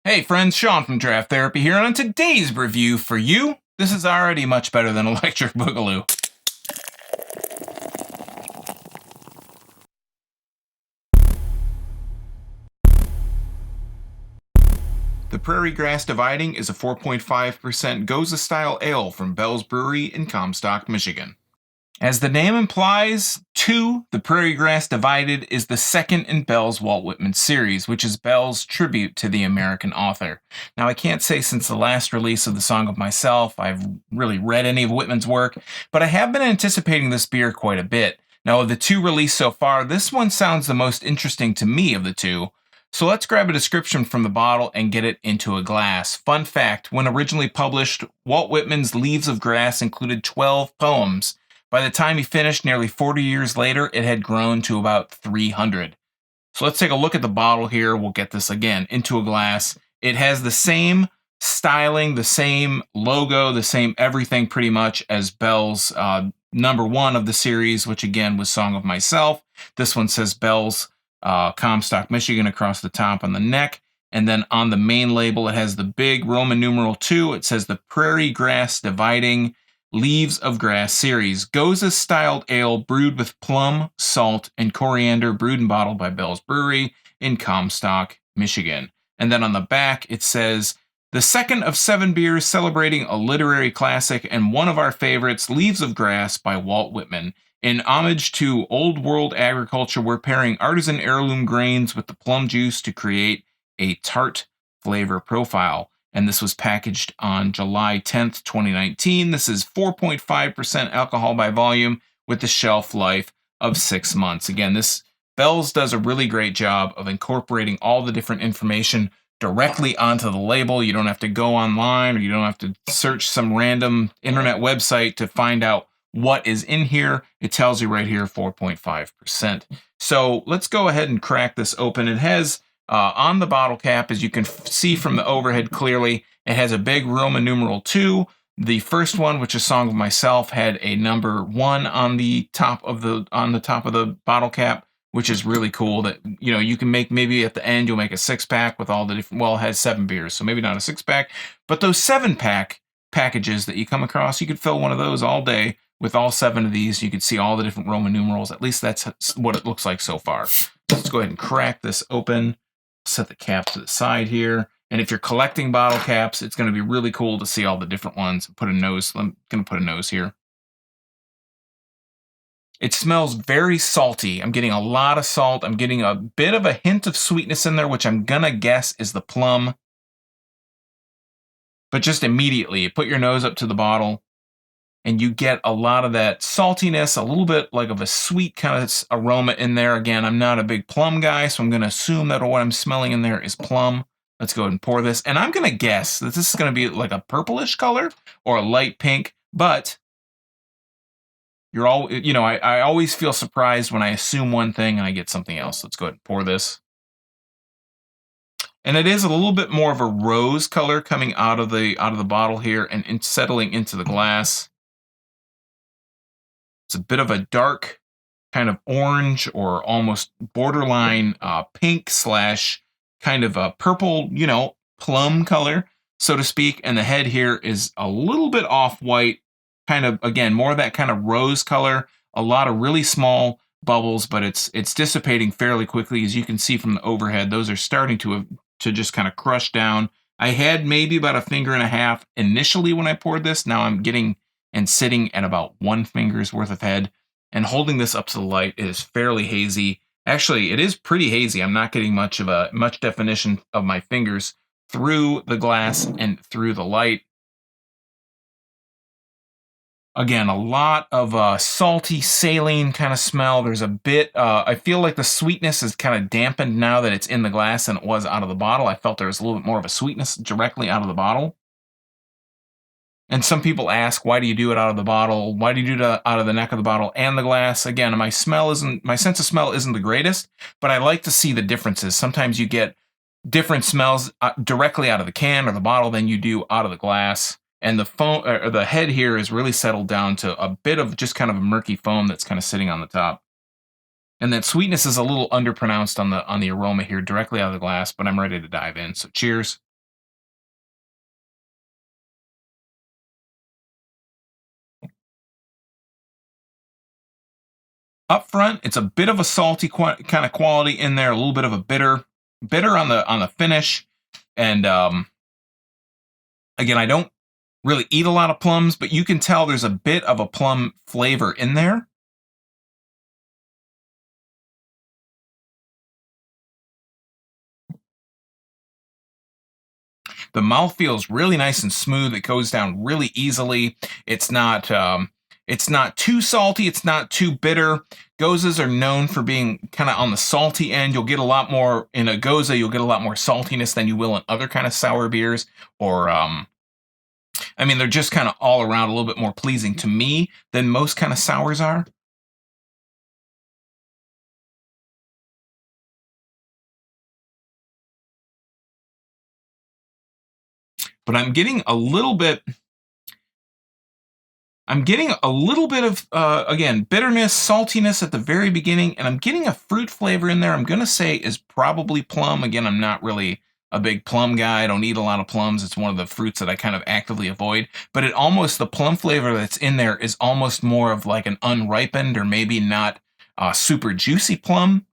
Hey friends, Sean from Draft Therapy here, and on today's review for you, this is already much better than Electric Boogaloo. The Prairie-Grass Dividing is a 4.5% Gose Style Ale from Bell's Brewery in Comstock, Michigan. As the name implies, the Prairie-Grass Divided is the second in Bell's Walt Whitman series, which is Bell's tribute to the American author. Now, I can't say since the last release of The Song of Myself I've really read any of Whitman's work, but I have been anticipating this beer quite a bit. Now, of the two released so far, this one sounds the most interesting to me of the two. So let's grab a description from the bottle and get it into a glass. Fun fact, when originally published, Walt Whitman's Leaves of Grass included 12 poems. By the time he finished, nearly 40 years later, it had grown to about 300. So let's take a look at the bottle here. We'll get this again into a glass. It has the same styling, the same logo, the same everything pretty much as Bell's number one of the series, which again was Song of Myself. This one says Bell's Comstock, Michigan across the top on the neck. And then on the main label, it has the big Roman numeral 2. It says the Prairie-Grass Dividing Leaves of Grass series. Gose Style Ale brewed with plum, salt, and coriander, brewed and bottled by Bell's Brewery in Comstock, Michigan. And then on the back, it says, the second of 7 beers celebrating a literary classic and one of our favorites, Leaves of Grass by Walt Whitman. In homage to old world agriculture, we're pairing artisan heirloom grains with the plum juice to create a tart flavor profile. And this was packaged on July 10th, 2019. This is 4.5% alcohol by volume with a shelf life of 6 months. Again, this Bell's does a really great job of incorporating all the different information directly onto the label. You don't have to go online, or you don't have to search some random internet website to find out what is in here. It tells you right here, 4.5%. So let's go ahead and crack this open. It has on the bottle cap, as you can see from the overhead clearly, it has a big Roman numeral 2. The first one, which is Song of Myself, had a number 1 on the top of the bottle cap, which is really cool. That you can make, maybe at the end you'll make a 6-pack with all the different. Well, it has 7 beers, so maybe not a 6-pack, but those 7-pack packages that you come across, you could fill one of those all day with all 7 of these. You could see all the different Roman numerals. At least that's what it looks like so far. Let's go ahead and crack this open. Set the cap to the side here. And if you're collecting bottle caps, it's going to be really cool to see all the different ones. Put a nose. I'm going to put a nose here. It smells very salty. I'm getting a lot of salt. I'm getting a bit of a hint of sweetness in there, which I'm going to guess is the plum. But just immediately, you put your nose up to the bottle, and you get a lot of that saltiness, a little bit like of a sweet kind of aroma in there. Again, I'm not a big plum guy, so I'm going to assume that what I'm smelling in there is plum. Let's go ahead and pour this. And I'm going to guess that this is going to be like a purplish color or a light pink, but you're all, I always feel surprised when I assume one thing and I get something else. Let's go ahead and pour this. And it is a little bit more of a rose color coming out of the bottle here and settling into the glass. It's a bit of a dark kind of orange or almost borderline pink / kind of a purple, plum color, so to speak. And the head here is a little bit off-white, kind of, again, more of that kind of rose color. A lot of really small bubbles, but it's dissipating fairly quickly. As you can see from the overhead, those are starting to just kind of crush down. I had maybe about 1.5 fingers initially when I poured this. Now I'm getting and sitting at about 1 finger's worth of head. And holding this up to the light, it is fairly hazy. Actually, it is pretty hazy. I'm not getting much definition of my fingers through the glass and through the light. Again, a lot of salty saline kind of smell. There's a bit, I feel like the sweetness is kind of dampened now that it's in the glass than it was out of the bottle. I felt there was a little bit more of a sweetness directly out of the bottle. And some people ask, why do you do it out of the bottle? Why do you do it out of the neck of the bottle and the glass? Again, my sense of smell isn't the greatest, but I like to see the differences. Sometimes you get different smells directly out of the can or the bottle than you do out of the glass. And the foam, or the head here, is really settled down to a bit of just kind of a murky foam that's kind of sitting on the top. And that sweetness is a little underpronounced on the aroma here directly out of the glass, but I'm ready to dive in. So cheers. Up front, it's a bit of a salty kind of quality in there, a little bit of a bitter on the finish, and again, I don't really eat a lot of plums, but you can tell there's a bit of a plum flavor in there. The mouth feels really nice and smooth. It goes down really easily. It's not too salty. It's not too bitter. Goses are known for being kind of on the salty end. You'll get a lot more in a Gose. You'll get a lot more saltiness than you will in other kind of sour beers. Or, I mean, they're just kind of all around a little bit more pleasing to me than most kind of sours are. But I'm getting a little bit of, again, bitterness, saltiness at the very beginning, and I'm getting a fruit flavor in there. I'm going to say is probably plum. Again, I'm not really a big plum guy. I don't eat a lot of plums. It's one of the fruits that I kind of actively avoid. But the plum flavor that's in there is almost more of like an unripened or maybe not super juicy plum.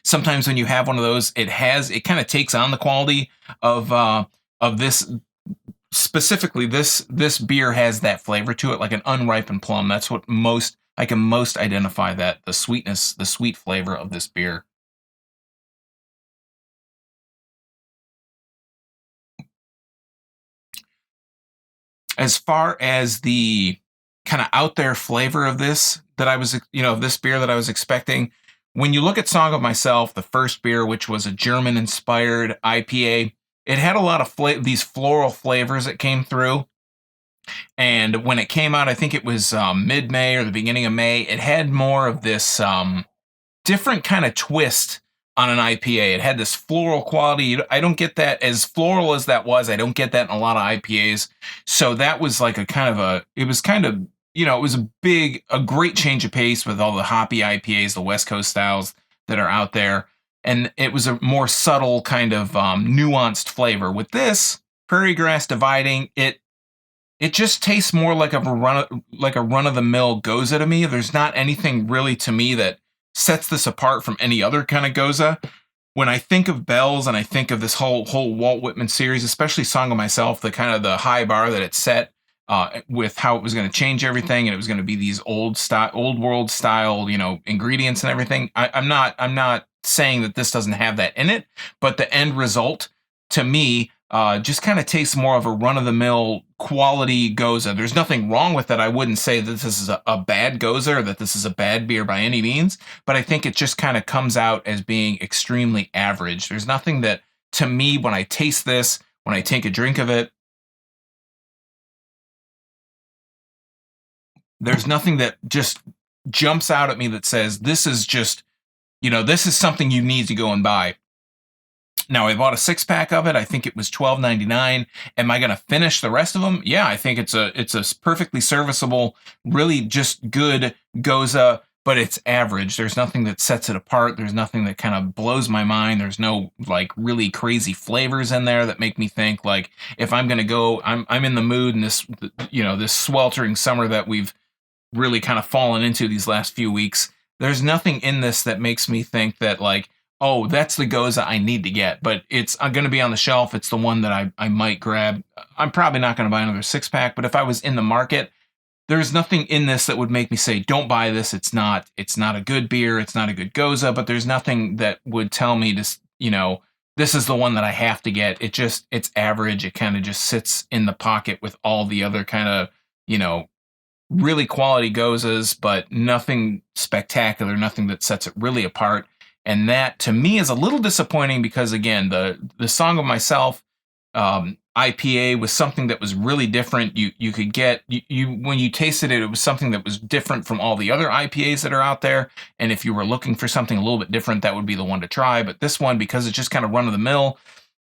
Sometimes when you have one of those, it kind of takes on the quality of this. Specifically, this beer has that flavor to it, like an unripened plum. That's what I can most identify, that the sweetness, the sweet flavor of this beer. As far as the kind of out there flavor of this that I was, of this beer that I was expecting, when you look at Song of Myself, the first beer, which was a German inspired IPA, it had a lot of these floral flavors that came through. And when it came out, I think it was mid-May or the beginning of May, it had more of this different kind of twist on an IPA. It had this floral quality. I don't get that, as floral as that was. I don't get that in a lot of IPAs. So that was like it was a great change of pace with all the hoppy IPAs, the West Coast styles that are out there. And it was a more subtle kind of nuanced flavor. With this Prairie-Grass Dividing, it just tastes more like a run of the mill Gose to me. There's not anything really to me that sets this apart from any other kind of Gose. When I think of Bell's and I think of this whole Walt Whitman series, especially Song of Myself, the kind of the high bar that it set with how it was going to change everything, and it was going to be these old world style, ingredients and everything. I'm not saying that this doesn't have that in it, but the end result to me just kind of tastes more of a run-of-the-mill quality Gose. There's nothing wrong with it. I wouldn't say that this is a bad Gose or that this is a bad beer by any means, but I think it just kind of comes out as being extremely average. There's nothing that, to me, when I taste this, when I take a drink of it, there's nothing that just jumps out at me that says, this is just, this is something you need to go and buy. Now, I bought a 6-pack of it. I think it was $12.99. Am I going to finish the rest of them? Yeah, I think it's a perfectly serviceable, really just good Gose, but it's average. There's nothing that sets it apart. There's nothing that kind of blows my mind. There's no like really crazy flavors in there that make me think like, if I'm going to go, I'm in the mood in this, this sweltering summer that we've really kind of fallen into these last few weeks. There's nothing in this that makes me think that like, oh, that's the Gose I need to get, but it's going to be on the shelf. It's the one that I might grab. I'm probably not going to buy another 6-pack, but if I was in the market, there's nothing in this that would make me say, don't buy this. It's not a good beer. It's not a good Gose, but there's nothing that would tell me to, this is the one that I have to get. It's average. It kind of just sits in the pocket with all the other kind of, really quality Goses, but nothing spectacular, nothing that sets it really apart. And that, to me, is a little disappointing because, again, the Song of Myself IPA was something that was really different. You could get, when you tasted it, it was something that was different from all the other IPAs that are out there. And if you were looking for something a little bit different, that would be the one to try. But this one, because it's just kind of run-of-the-mill,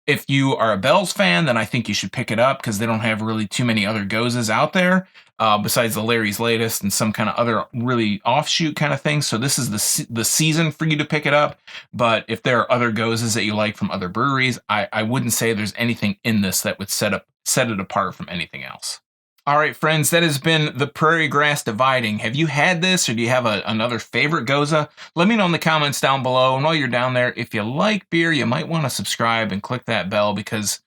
if you are a Bell's fan, then I think you should pick it up because they don't have really too many other Goses out there. Besides the Larry's Latest and some kind of other really offshoot kind of thing. So this is the season for you to pick it up. But if there are other Goses that you like from other breweries, I wouldn't say there's anything in this that would set it apart from anything else. All right, friends, that has been the Prairie-Grass Dividing. Have you had this, or do you have another favorite Gose? Let me know in the comments down below. And while you're down there, if you like beer, you might want to subscribe and click that bell, because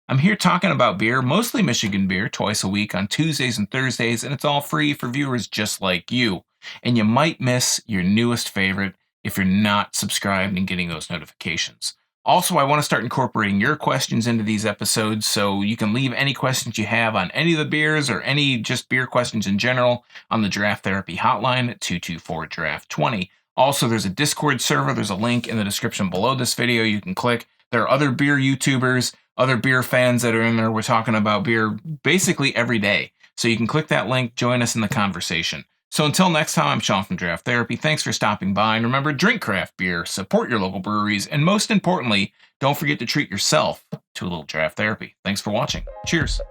I'm here talking about beer, mostly Michigan beer, twice a week on Tuesdays and Thursdays, and it's all free for viewers just like you. And you might miss your newest favorite if you're not subscribed and getting those notifications. Also, I want to start incorporating your questions into these episodes, so you can leave any questions you have on any of the beers or any just beer questions in general on the Draft Therapy hotline at 224-DRAFT-20. Also, there's a Discord server. There's a link in the description below this video you can click. There are other beer YouTubers, other beer fans that are in there. We're talking about beer basically every day. So you can click that link, join us in the conversation. So until next time, I'm Sean from Draft Therapy. Thanks for stopping by. And remember, drink craft beer, support your local breweries, and most importantly, don't forget to treat yourself to a little draft therapy. Thanks for watching. Cheers.